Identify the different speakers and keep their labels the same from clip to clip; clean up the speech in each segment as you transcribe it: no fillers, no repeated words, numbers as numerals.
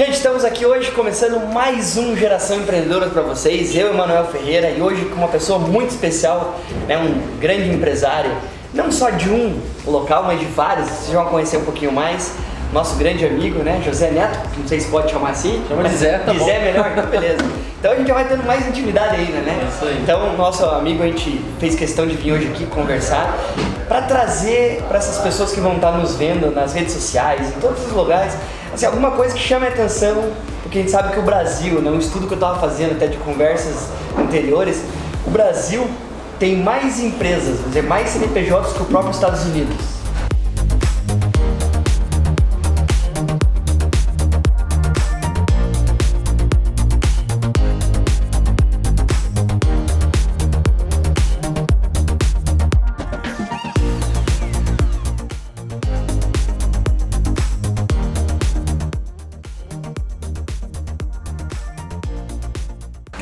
Speaker 1: Gente, estamos aqui hoje começando mais um Geração Empreendedora para vocês. Eu, Emanuel Ferreira, e hoje com uma pessoa muito especial, né, um grande empresário, não só de um local, mas de vários. Vocês vão conhecer um pouquinho mais. Nosso grande amigo, né, José Neto, não sei se pode chamar assim.
Speaker 2: Chama de Zé, tá bom.
Speaker 1: Zé melhor, então beleza. Então a gente já vai tendo mais intimidade ainda, né?
Speaker 2: Isso aí.
Speaker 1: Então, nosso amigo, a gente fez questão de vir hoje aqui conversar para trazer para essas pessoas que vão estar nos vendo nas redes sociais, em todos os lugares, assim, alguma coisa que chame a atenção, porque a gente sabe que o Brasil, né, um estudo que eu estava fazendo até de conversas anteriores, o Brasil tem mais empresas, vamos dizer, mais CNPJs que o próprio Estados Unidos.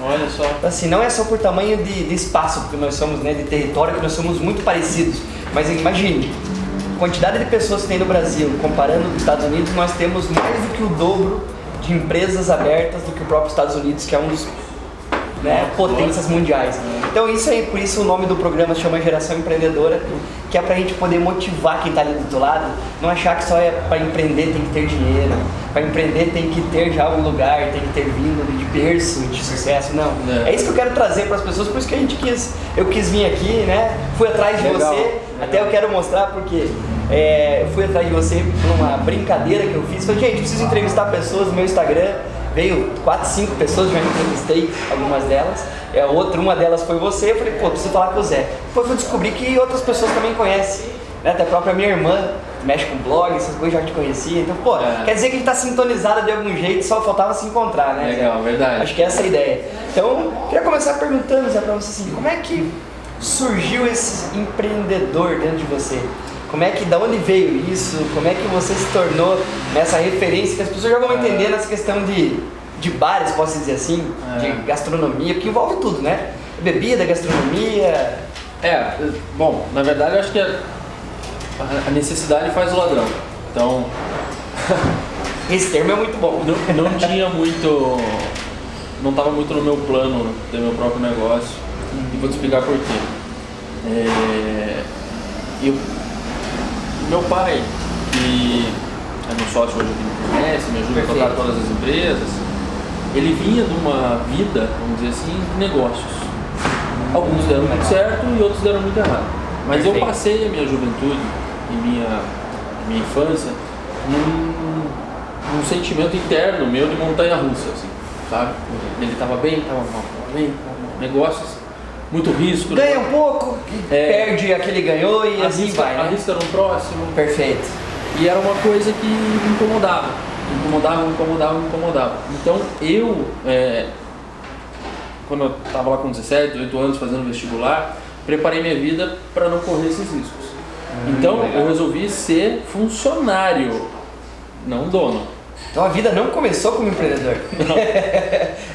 Speaker 2: Olha só.
Speaker 1: Assim, não é só por tamanho de espaço, porque nós somos, né, de território, que nós somos muito parecidos. Mas imagine, a quantidade de pessoas que tem no Brasil, comparando com os Estados Unidos, nós temos mais do que o dobro de empresas abertas do que o próprio Estados Unidos, que é um dos, né, potências mundiais. Então isso aí, por isso o nome do programa se chama Geração Empreendedora, que é pra gente poder motivar quem tá ali do outro lado, não achar que só é para empreender tem que ter dinheiro, para empreender tem que ter já um lugar, tem que ter vindo de berço de sucesso, não. É isso que eu quero trazer para as pessoas, por isso que eu quis vir aqui, né? Fui atrás de
Speaker 2: Legal,
Speaker 1: você,
Speaker 2: legal.
Speaker 1: até eu quero mostrar porque eu fui atrás de você por uma brincadeira que eu fiz. Falei, gente, preciso entrevistar pessoas no meu Instagram. Veio 4, 5 pessoas, já entrevistei algumas delas. Uma delas foi você. Eu falei, pô, preciso falar com o Zé. Depois eu descobri que outras pessoas também conhecem, né? Até a própria minha irmã mexe com blog, essas coisas, já te conhecia. Então, pô, quer dizer que a gente tá sintonizado de algum jeito, só faltava se encontrar, né?
Speaker 2: Legal,
Speaker 1: Zé?
Speaker 2: verdade.
Speaker 1: Acho que essa é a ideia. Então, queria começar perguntando, Zé, pra você assim, como é que surgiu esse empreendedor dentro de você? Como é que, da onde veio isso? Como é que você se tornou nessa referência que as pessoas já vão entender nessa questão de bares, posso dizer assim, de gastronomia, porque envolve tudo, né? Bebida, gastronomia...
Speaker 2: Bom, na verdade eu acho que a necessidade faz o ladrão. Então,
Speaker 1: Esse termo é muito bom.
Speaker 2: não tinha muito, não estava muito no meu plano ter meu próprio negócio. E vou te explicar por quê. Meu pai, que é meu sócio hoje aqui no Comércio, me ajuda a tocar todas as empresas, ele vinha de uma vida, vamos dizer assim, de negócios. Alguns deram muito certo e outros deram muito errado. Mas eu passei a minha juventude e minha infância num sentimento interno meu de montanha-russa, assim, sabe? Ele estava bem, estava mal, negócios, muito risco.
Speaker 1: Ganha um pouco, perde aquele ganhou e assim vai, né?
Speaker 2: Arrisca no próximo.
Speaker 1: Perfeito.
Speaker 2: E era uma coisa que me incomodava. Então eu, quando eu estava lá com 17, 18 anos fazendo vestibular, preparei minha vida para não correr esses riscos. Então eu resolvi ser funcionário, não dono.
Speaker 1: Então a vida não começou como empreendedor.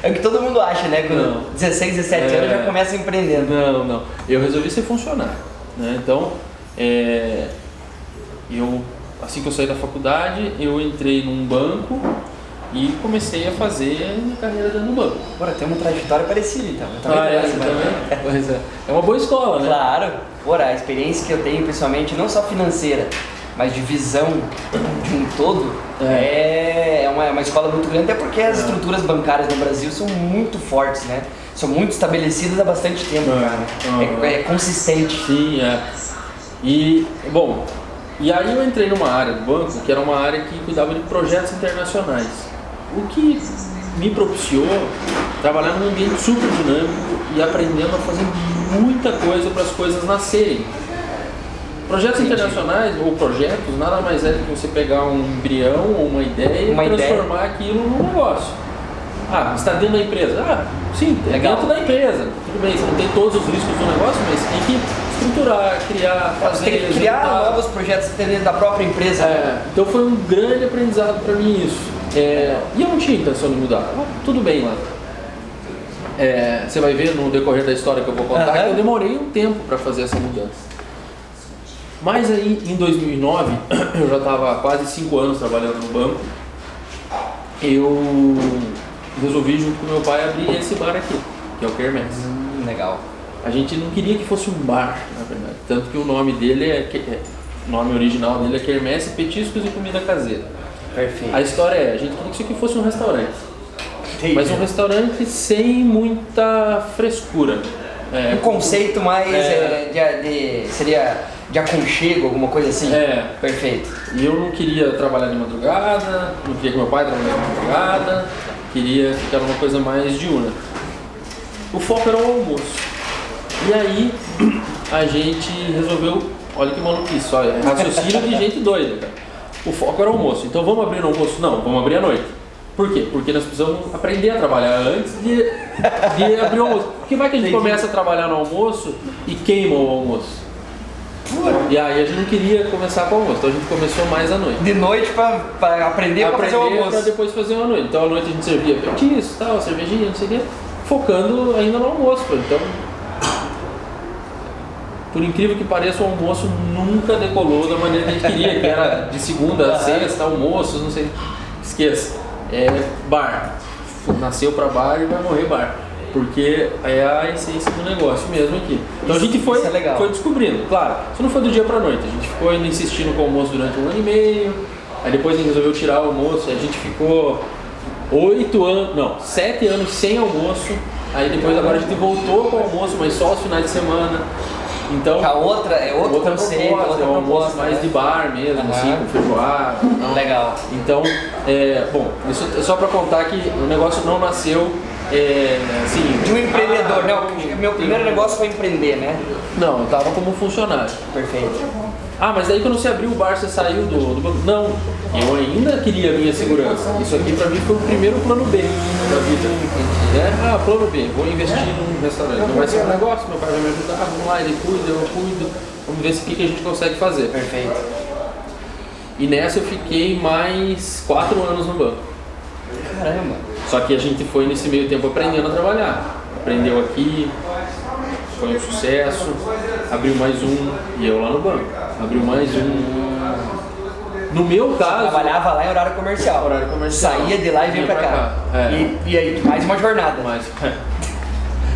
Speaker 1: É o que todo mundo acha, né? Com 16, 17 anos já começa empreendendo.
Speaker 2: Não. Eu resolvi ser funcionário, né? Então, assim que eu saí da faculdade, eu entrei num banco e comecei a fazer minha carreira dentro do banco.
Speaker 1: Bora, tem uma trajetória parecida então.
Speaker 2: Também? Pois é. É uma boa escola, né?
Speaker 1: Claro. Bora, a experiência que eu tenho, principalmente, não só financeira, mas de visão de um todo, é uma escola muito grande, até porque as estruturas bancárias no Brasil são muito fortes, né? São muito estabelecidas há bastante tempo, cara. É consistente.
Speaker 2: Sim, E aí eu entrei numa área do banco, que era uma área que cuidava de projetos internacionais. O que me propiciou trabalhar num ambiente super dinâmico e aprendendo a fazer muita coisa para as coisas nascerem. Projetos internacionais ou projetos nada mais é do que você pegar um embrião ou uma ideia e transformar aquilo num negócio. Você está dentro da empresa? Sim, é dentro da empresa. Tudo bem, você não tem todos os riscos do negócio, mas você tem que estruturar, criar, fazer.
Speaker 1: Tem que criar novos projetos dentro da própria empresa.
Speaker 2: Então foi um grande aprendizado para mim isso. E eu não tinha intenção de mudar. Tudo bem lá. Você vai ver no decorrer da história que eu vou contar que eu demorei um tempo para fazer essa mudança. Mas aí em 2009, eu já estava há quase 5 anos trabalhando no banco eu resolvi junto com meu pai abrir esse bar aqui, que é o Quermesse.
Speaker 1: Legal.
Speaker 2: A gente não queria que fosse um bar, na verdade, tanto que o nome dele o nome original dele é Quermesse, Petiscos e Comida Caseira.
Speaker 1: Perfeito.
Speaker 2: A história a gente queria que isso aqui fosse um restaurante, mas um restaurante sem muita frescura.
Speaker 1: Um conceito mais seria de aconchego, alguma coisa assim? Perfeito.
Speaker 2: E eu não queria trabalhar de madrugada, não queria que meu pai trabalhasse de madrugada, queria ficar numa coisa mais diurna. O foco era o almoço. E aí a gente resolveu, olha que maluquice, olha, raciocínio de gente doida, cara. O foco era o almoço, então vamos abrir no almoço? Não, vamos abrir à noite. Por quê? Porque nós precisamos aprender a trabalhar antes de abrir o almoço. Porque vai que a gente começa a trabalhar no almoço e queima o almoço. E aí a gente não queria começar com o almoço, então a gente começou mais à noite.
Speaker 1: De noite para aprender a fazer o almoço.
Speaker 2: Para depois fazer uma noite. Então à noite a gente servia petisco, tal, cervejinha, não sei o quê, focando ainda no almoço. Então, por incrível que pareça, o almoço nunca decolou da maneira que a gente queria, que era de segunda a sexta, almoços, não sei. Esqueça. É bar. Nasceu para bar e vai morrer bar. Porque é a essência do negócio mesmo aqui. Então a gente foi descobrindo. Claro, isso não foi do dia para noite. A gente ficou ainda insistindo com o almoço durante 1 ano e meio. Aí depois a gente resolveu tirar o almoço. A gente ficou 7 anos sem almoço. Aí depois agora a gente voltou com o almoço, mas só aos finais de semana. Então,
Speaker 1: é outro conceito,
Speaker 2: outra proposta, mais de bar mesmo, assim, com feijoada.
Speaker 1: Legal.
Speaker 2: Então, bom, isso é só para contar que o negócio não nasceu assim,
Speaker 1: de um empreendedor, né? Meu primeiro negócio foi empreender, né?
Speaker 2: Não, eu tava como funcionário.
Speaker 1: Perfeito.
Speaker 2: Mas daí quando você abriu o bar, você saiu do banco? Não, eu ainda queria a minha segurança. Isso aqui pra mim foi o primeiro plano B da vida. Plano B, vou investir num restaurante. Não vai ser um negócio, meu pai vai me ajudar, vamos lá, ele cuida, eu cuido. Vamos ver o que a gente consegue fazer.
Speaker 1: Perfeito.
Speaker 2: E nessa eu fiquei mais 4 anos no banco.
Speaker 1: Caramba.
Speaker 2: Só que a gente foi nesse meio tempo aprendendo a trabalhar. Aprendeu aqui, foi um sucesso, abriu mais um, e eu lá no banco. Abriu mais um. No meu caso.
Speaker 1: Trabalhava lá em horário comercial. Saía de lá e vinha pra cá. E aí, mais uma jornada.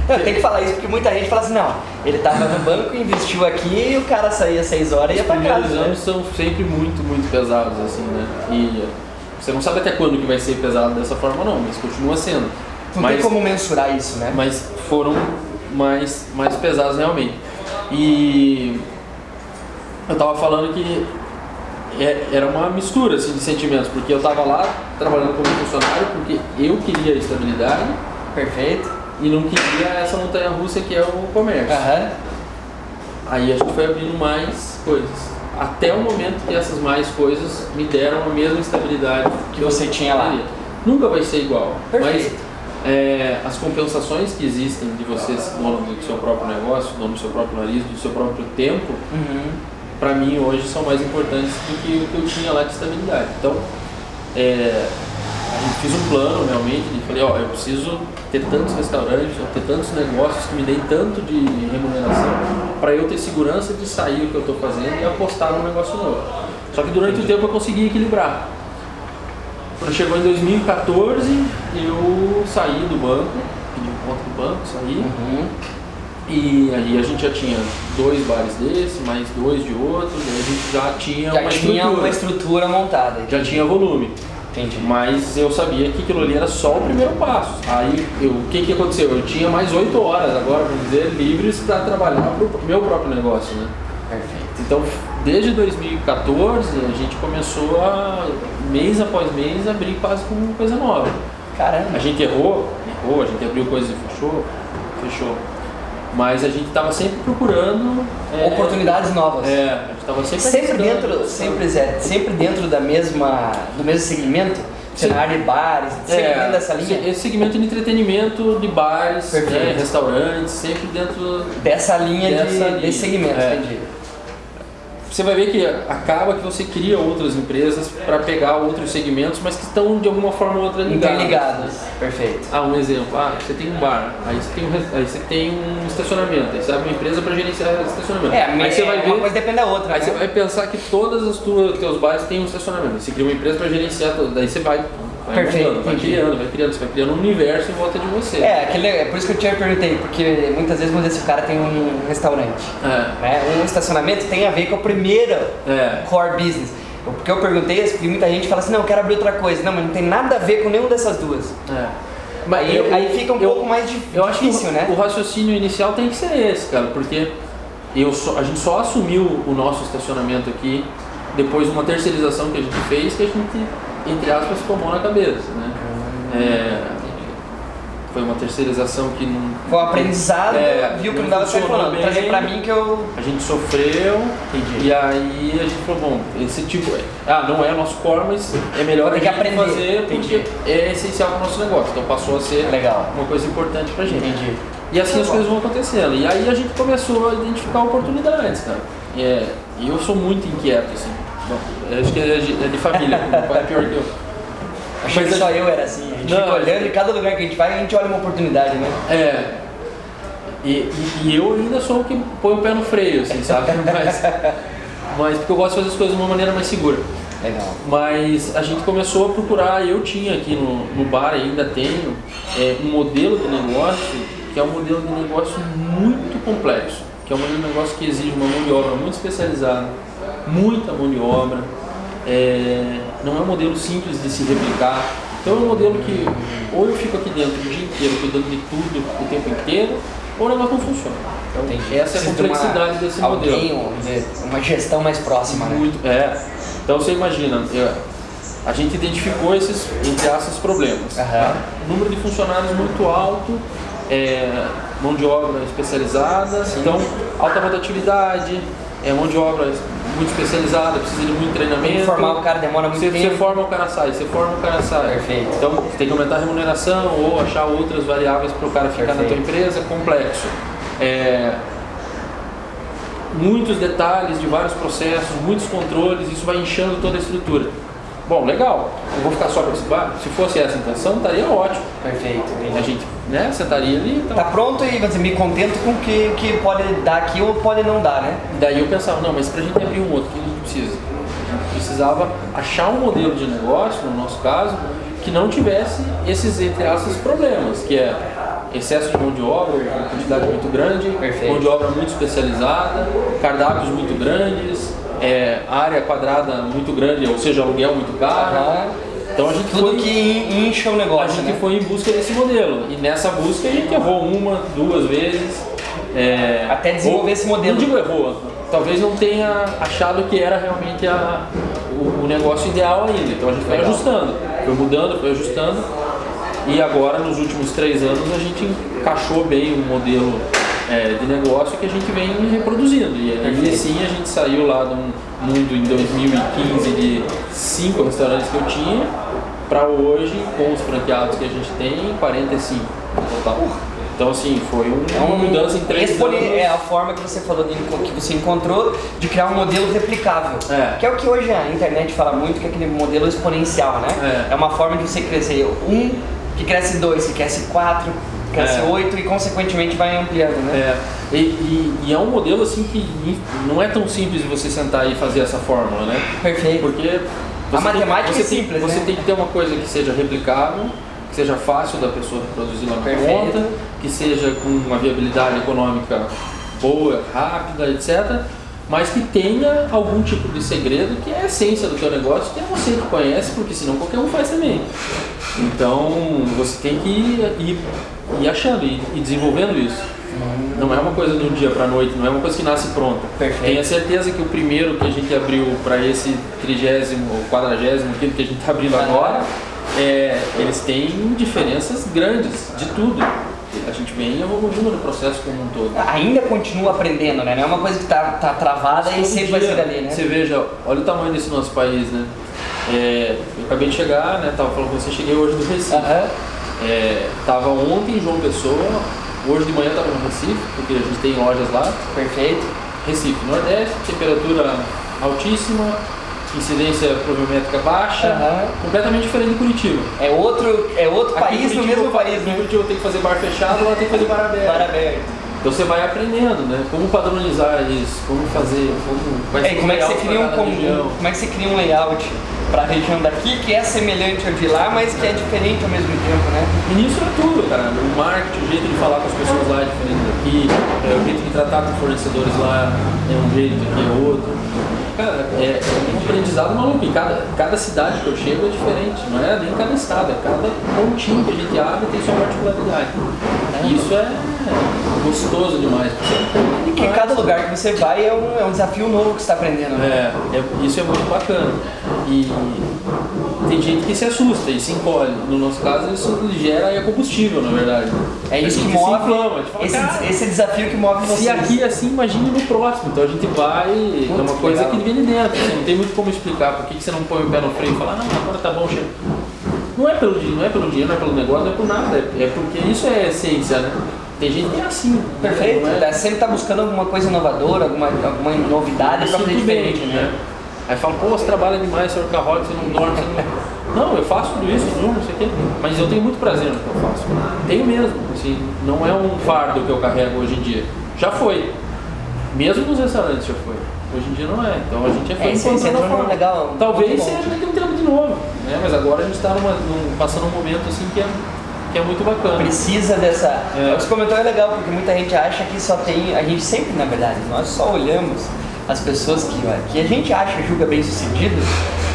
Speaker 1: Eu tenho que falar isso porque muita gente fala assim, não, ele tava no banco, investiu aqui e o cara saía às 6 horas e ia pra casa. Os primeiros
Speaker 2: anos são sempre muito, muito pesados, assim, né? E você não sabe até quando que vai ser pesado dessa forma não, mas continua sendo.
Speaker 1: Não tem como mensurar isso, né?
Speaker 2: Mas foram mais pesados realmente. E eu tava falando que era uma mistura assim, de sentimentos, porque eu tava lá trabalhando como funcionário porque eu queria estabilidade.
Speaker 1: Perfeito.
Speaker 2: E não queria essa montanha-russa que é o comércio. Aí a gente foi abrindo mais coisas. Até o momento que essas mais coisas me deram a mesma estabilidade
Speaker 1: que você tinha lá.
Speaker 2: Nunca vai ser igual.
Speaker 1: Perfeito.
Speaker 2: Mas as compensações que existem de você ser dono do seu próprio negócio, dono do seu próprio nariz, do seu próprio tempo, para mim hoje são mais importantes do que o que eu tinha lá de estabilidade. Então, a gente fez um plano realmente, e falei, eu preciso ter tantos restaurantes, ter tantos negócios que me deem tanto de remuneração para eu ter segurança de sair o que eu estou fazendo e apostar num negócio novo. Só que durante o tempo eu consegui equilibrar. Quando chegou em 2014, eu saí do banco, pedi um conta do banco, saí. E aí a gente já tinha 2 bares desses, mais 2 de outros, e a gente já tinha
Speaker 1: uma estrutura montada.
Speaker 2: Já tinha volume.
Speaker 1: Entendi.
Speaker 2: Mas eu sabia que aquilo ali era só o primeiro passo. Aí o que aconteceu? Eu tinha mais 8 horas agora, vamos dizer, livres para trabalhar para o meu próprio negócio, né?
Speaker 1: Perfeito.
Speaker 2: Então, desde 2014, a gente começou a, mês após mês, abrir quase com coisa nova.
Speaker 1: Caramba.
Speaker 2: A gente errou, a gente abriu coisas e fechou. Mas a gente estava sempre procurando
Speaker 1: oportunidades novas.
Speaker 2: A gente estava
Speaker 1: sempre dentro do mesmo segmento, cenário de bares, sempre dentro dessa linha.
Speaker 2: Esse segmento de entretenimento, de bares, restaurantes, sempre dentro
Speaker 1: dessa linha desse segmento, entendi.
Speaker 2: Você vai ver que acaba que você cria outras empresas para pegar outros segmentos, mas que estão de alguma forma ou outra
Speaker 1: ligadas. Perfeito.
Speaker 2: Um exemplo, você tem um bar, aí você tem um estacionamento, aí você abre uma empresa para gerenciar estacionamento. Aí você vai ver,
Speaker 1: uma coisa depende da outra.
Speaker 2: Aí você vai pensar que todas os teus bares têm um estacionamento, você cria uma empresa para gerenciar tudo, daí você vai
Speaker 1: Perfeito,
Speaker 2: vai criando, você vai criando um universo em volta de você.
Speaker 1: É por isso que eu te perguntei, porque muitas vezes, vamos dizer, se o cara tem um restaurante, né, um estacionamento tem a ver com a primeira core business. Porque eu perguntei isso, porque muita gente fala assim, não, eu quero abrir outra coisa. Não, mas não tem nada a ver com nenhuma dessas duas.
Speaker 2: Mas
Speaker 1: aí fica um pouco mais difícil, né?
Speaker 2: O raciocínio inicial tem que ser esse, cara, porque a gente só assumiu o nosso estacionamento aqui depois de uma terceirização que a gente fez, que a gente, entre aspas, tomou na cabeça, né? Foi uma terceirização que não...
Speaker 1: Foi um aprendizado, viu que não dava certo, falando, trazer pra mim que eu...
Speaker 2: A gente sofreu, e aí a gente falou, bom, esse tipo... não é nosso core, mas é melhor
Speaker 1: tem que aprender
Speaker 2: fazer, porque é essencial para o nosso negócio. Então passou a ser uma coisa importante pra gente.
Speaker 1: Entendi.
Speaker 2: E assim as coisas vão acontecendo. E aí a gente começou a identificar oportunidades, cara. E eu sou muito inquieto, assim. Bom, acho que é de família, meu pai é pior que eu.
Speaker 1: Achei que só eu era assim, a gente fica olhando em cada lugar que a gente vai, a gente olha uma oportunidade, né?
Speaker 2: E eu ainda sou o que põe o pé no freio, assim, sabe? Mas porque eu gosto de fazer as coisas de uma maneira mais segura.
Speaker 1: Legal.
Speaker 2: Mas a gente começou a procurar, eu tinha aqui no bar, ainda tenho, um modelo de negócio, que é um modelo de negócio muito complexo, que é um modelo de negócio que exige uma mão de obra muito especializada, muita mão de obra. Não é um modelo simples de se replicar. Então é um modelo que ou eu fico aqui dentro o dia inteiro cuidando de tudo o tempo inteiro, ou o negócio não funciona. Então, essa é a complexidade desse modelo.
Speaker 1: Uma gestão mais próxima, né?
Speaker 2: Então você imagina, a gente identificou esses, entre aspas, problemas. Número de funcionários muito alto, mão de obra especializada, então alta rotatividade, mão de obra muito especializada, precisa de muito treinamento.
Speaker 1: Tem que formar o cara, demora muito tempo.
Speaker 2: Você forma o cara sai.
Speaker 1: Perfeito.
Speaker 2: Então você tem que aumentar a remuneração ou achar outras variáveis para o cara ficar na tua empresa, complexo. Muitos detalhes de vários processos, muitos controles, isso vai inchando toda a estrutura. Bom, legal, eu vou ficar só para esse bar? Se fosse essa a intenção, estaria ótimo.
Speaker 1: Perfeito.
Speaker 2: A gente sentaria ali.
Speaker 1: Tá pronto e você me contento com o que pode dar aqui ou pode não dar, né?
Speaker 2: Daí eu pensava, não, mas para a gente abrir um outro, o que a gente precisa? A gente precisava achar um modelo de negócio, no nosso caso, que não tivesse esses, entre aspas, problemas, que é excesso de mão de obra, uma quantidade muito grande, mão de obra muito especializada, cardápios muito grandes, área quadrada muito grande, ou seja, aluguel muito caro. Então a gente
Speaker 1: que incha o negócio.
Speaker 2: A gente foi em busca desse modelo, e nessa busca a gente errou uma, duas vezes.
Speaker 1: Até desenvolver esse modelo.
Speaker 2: Não digo errou, talvez não tenha achado que era realmente o negócio ideal ainda. Então a gente foi ajustando, foi mudando, foi ajustando. E agora, nos últimos 3 anos, a gente encaixou bem um modelo de negócio que a gente vem reproduzindo. E aí sim a gente saiu lá de um mundo em 2015 de 5 restaurantes que eu tinha, para hoje, com os franqueados que a gente tem, 45 total. Então assim, foi uma mudança em 3 anos.
Speaker 1: É a forma que você falou, que você encontrou de criar um modelo replicável. Que é o que hoje a internet fala muito, que é aquele modelo exponencial, né? É uma forma de você crescer que cresce 2, que cresce 4, cresce 8 e consequentemente vai ampliando, né?
Speaker 2: E é um modelo assim que não é tão simples de você sentar e fazer essa fórmula, né?
Speaker 1: Perfeito.
Speaker 2: Porque
Speaker 1: a matemática é simples,
Speaker 2: você tem que ter uma coisa que seja replicável, que seja fácil da pessoa reproduzir lá na ponta, que seja com uma viabilidade econômica boa, rápida, etc. Mas que tenha algum tipo de segredo que é a essência do teu negócio, que é você que conhece, porque senão qualquer um faz também. Então você tem que ir achando e desenvolvendo isso. Não é uma coisa de um dia para a noite, não é uma coisa que nasce pronta. Tenha certeza que o primeiro que a gente abriu para esse 30º ou 40º que a gente está abrindo agora, eles têm diferenças grandes de tudo. A gente vem evoluindo no processo como um todo.
Speaker 1: Ainda continua aprendendo, né? Não é uma coisa que tá travada e sempre vai ser ali, né?
Speaker 2: Você veja, olha o tamanho desse nosso país, né? Eu acabei de chegar, né? Tava falando com você, cheguei hoje do Recife. Tava ontem em João Pessoa, hoje de manhã tava no Recife, porque a gente tem lojas lá.
Speaker 1: Perfeito.
Speaker 2: Recife, Nordeste, temperatura altíssima, incidência pluviométrica baixa, completamente diferente de Curitiba.
Speaker 1: É outro país no mesmo país, né?
Speaker 2: Em Curitiba tem que fazer bar fechado, lá tem que fazer bar aberto. Então você vai aprendendo, né? Como padronizar isso, como fazer,
Speaker 1: como é que você cria um layout para a região daqui que é semelhante ao de lá, mas que é diferente ao mesmo tempo, né?
Speaker 2: E nisso é tudo, cara. O marketing, o jeito de falar com as pessoas lá é diferente daqui, o jeito de tratar com fornecedores lá é um jeito, aqui é outro. Cara, é um aprendizado maluco. E cada cidade que eu chego é diferente, não é nem cada estado, é cada pontinho que a gente abre tem sua particularidade. E isso é gostoso demais.
Speaker 1: E que cada lugar que você vai é um desafio novo que você está aprendendo. Né?
Speaker 2: Isso é muito bacana. E tem gente que se assusta e se encolhe. No nosso caso, isso gera combustível, na verdade.
Speaker 1: É isso que move. Esse desafio que move você.
Speaker 2: Se aqui é assim, imagine no próximo. Então a gente vai. É uma coisa que vem de dentro. Assim, não tem muito como explicar por que você não põe o pé no freio e fala, não, agora tá bom, chega. Não é pelo dinheiro, não é pelo negócio, não é por nada. É porque isso é a essência, né? Tem gente que é assim.
Speaker 1: Perfeito. Sempre tá buscando alguma coisa inovadora, alguma novidade para fazer diferente, né?
Speaker 2: Aí fala, pô, você trabalha demais, senhor Carrote, você não dorme, você não... Não, eu faço tudo isso, não sei o quê, mas eu tenho muito prazer no que eu faço. Tenho mesmo, assim, não é um fardo que eu carrego hoje em dia. Já foi. Mesmo nos restaurantes já foi. Hoje em dia não é, então a gente
Speaker 1: foi legal.
Speaker 2: Talvez seja daqui a um tempo de novo, né? Mas agora a gente está passando um momento assim que é muito bacana.
Speaker 1: Precisa dessa... Esse comentário é legal, porque muita gente acha que só tem... A gente sempre, na verdade, nós só olhamos as pessoas que a gente julga bem sucedido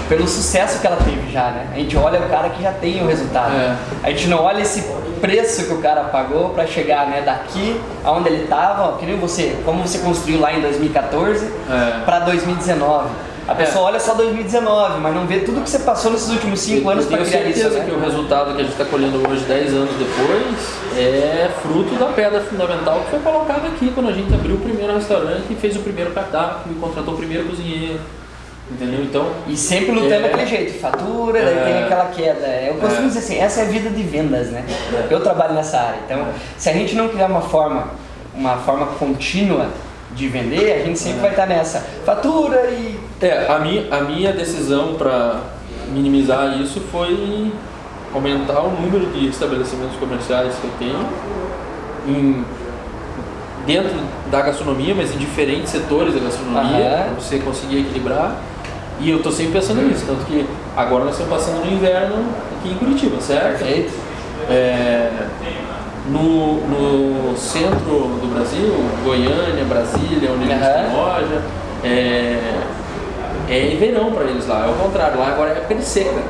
Speaker 1: pelo sucesso que ela teve já, né? A gente olha o cara que já tem o resultado. A gente não olha esse preço que o cara pagou para chegar, né, daqui aonde ele estava, que nem você, como você construiu lá em 2014 para 2019. A pessoa olha só 2019, mas não vê tudo que você passou nesses últimos 5 anos para criar isso.
Speaker 2: Eu tenho certeza que o resultado que a gente está colhendo hoje, 10 anos depois, é fruto da pedra fundamental que foi colocada aqui quando a gente abriu o primeiro restaurante e fez o primeiro cardápio e contratou o primeiro cozinheiro. Entendeu? Então,
Speaker 1: e sempre lutando daquele jeito, fatura, daí tem aquela queda. Eu costumo dizer assim, essa é a vida de vendas, né? Eu trabalho nessa área, então se a gente não criar uma forma contínua de vender, a gente sempre vai estar nessa fatura e...
Speaker 2: A minha decisão para minimizar isso foi aumentar o número de estabelecimentos comerciais que eu tenho dentro da gastronomia, mas em diferentes setores da gastronomia, para você conseguir equilibrar. E eu estou sempre pensando nisso, tanto que agora nós estamos passando no inverno aqui em Curitiba, certo?
Speaker 1: Perfeito.
Speaker 2: No centro do Brasil, Goiânia, Brasília, onde eles têm loja, é verão para eles lá, é o contrário, lá agora é época de seca.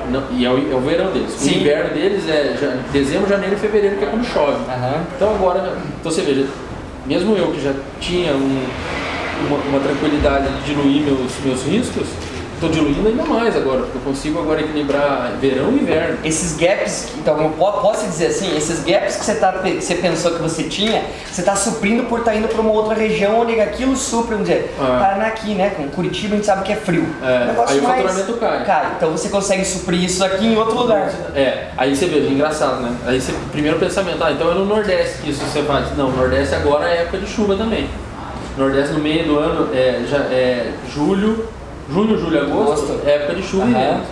Speaker 2: Não, e é o verão deles. Sim. O inverno deles é dezembro, janeiro e fevereiro, que é quando chove. Então agora, você veja, mesmo eu que já tinha uma tranquilidade de diluir meus riscos, estou diluindo ainda mais agora, porque eu consigo agora equilibrar verão e inverno.
Speaker 1: Esses gaps, então eu posso dizer assim, esses gaps que você pensou que você tinha, você está suprindo por estar indo para uma outra região onde aquilo supre, vamos dizer, Paraná aqui, né, com Curitiba a gente sabe que é frio.
Speaker 2: Aí o faturamento cai.
Speaker 1: Então você consegue suprir isso aqui em outro lugar.
Speaker 2: Aí você vê, engraçado, né? Aí você, primeiro pensamento, então é no Nordeste que isso você faz. Não, o Nordeste agora é época de chuva também. Nordeste no meio do ano junho, julho, agosto, é época de chuva e vento.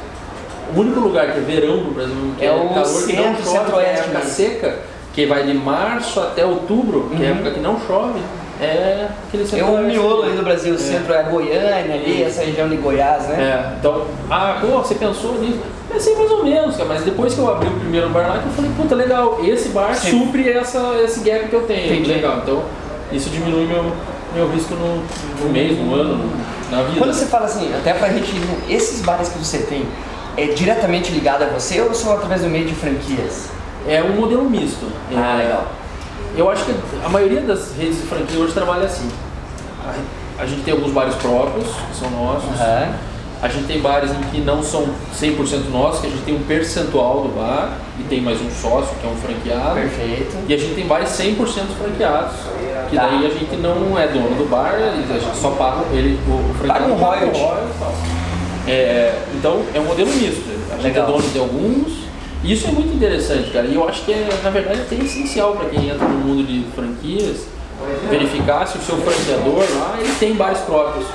Speaker 2: O único lugar que é verão no Brasil, que é o calor, centro-oeste, época seca, que vai de março até outubro, que é época que não chove, é aquele centro-oeste.
Speaker 1: É o miolo ali do Brasil, o centro é Goiânia ali, essa região de Goiás, né?
Speaker 2: Então, você pensou nisso? Pensei mais ou menos, cara, mas depois que eu abri o primeiro bar lá, eu falei, puta, legal, esse bar supre esse gap que eu tenho.
Speaker 1: Entendi.
Speaker 2: Legal, então isso diminui meu risco no mês, no ano, na vida.
Speaker 1: Quando você fala assim, até pra gente, esses bares que você tem, é diretamente ligado a você ou só através do meio de franquias?
Speaker 2: É um modelo misto.
Speaker 1: Legal.
Speaker 2: Eu acho que a maioria das redes de franquia hoje trabalha assim. A gente tem alguns bares próprios, que são nossos. A gente tem bares em que não são 100% nossos, que a gente tem um percentual do bar e tem mais um sócio, que é um franqueado.
Speaker 1: Perfeito.
Speaker 2: E a gente tem bares 100% franqueados, que daí a gente não é dono do bar, a gente só paga o franqueado.
Speaker 1: Paga um royalty.
Speaker 2: Então é um modelo misto. A gente é dono de alguns. Isso é muito interessante, cara. E eu acho que na verdade é essencial para quem entra no mundo de franquias verificar se o seu franqueador lá ele tem bares próprios.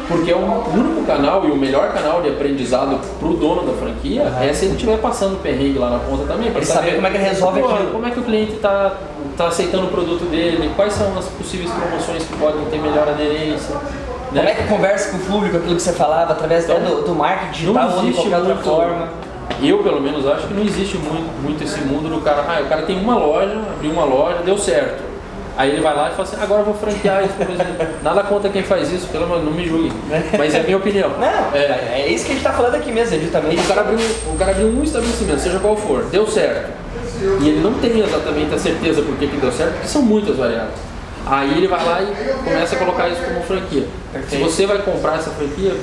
Speaker 2: Porque é o único canal e o melhor canal de aprendizado para o dono da franquia é se ele estiver passando perrengue lá na ponta também. Para
Speaker 1: saber como é que ele resolve aquilo.
Speaker 2: Como é que o cliente está, está aceitando o produto dele, quais são as possíveis promoções que podem ter melhor aderência. Né?
Speaker 1: Como é que conversa com o público, aquilo que você falava, através então, do marketing digital ou de qualquer outra forma?
Speaker 2: Eu, pelo menos, acho que não existe muito esse mundo do cara. O cara tem uma loja, abriu uma loja, deu certo. Aí ele vai lá e fala assim, agora eu vou franquear isso. Nada contra quem faz isso, pelo menos não me julgue. Mas é a minha opinião.
Speaker 1: Não, é isso que a gente está falando aqui mesmo, justamente.
Speaker 2: O cara abriu um estabelecimento, seja qual for, deu certo. E ele não tem exatamente a certeza por que deu certo, porque são muitas variáveis. Aí ele vai lá e começa a colocar isso como franquia. Perfeito. Se você vai comprar essa franquia,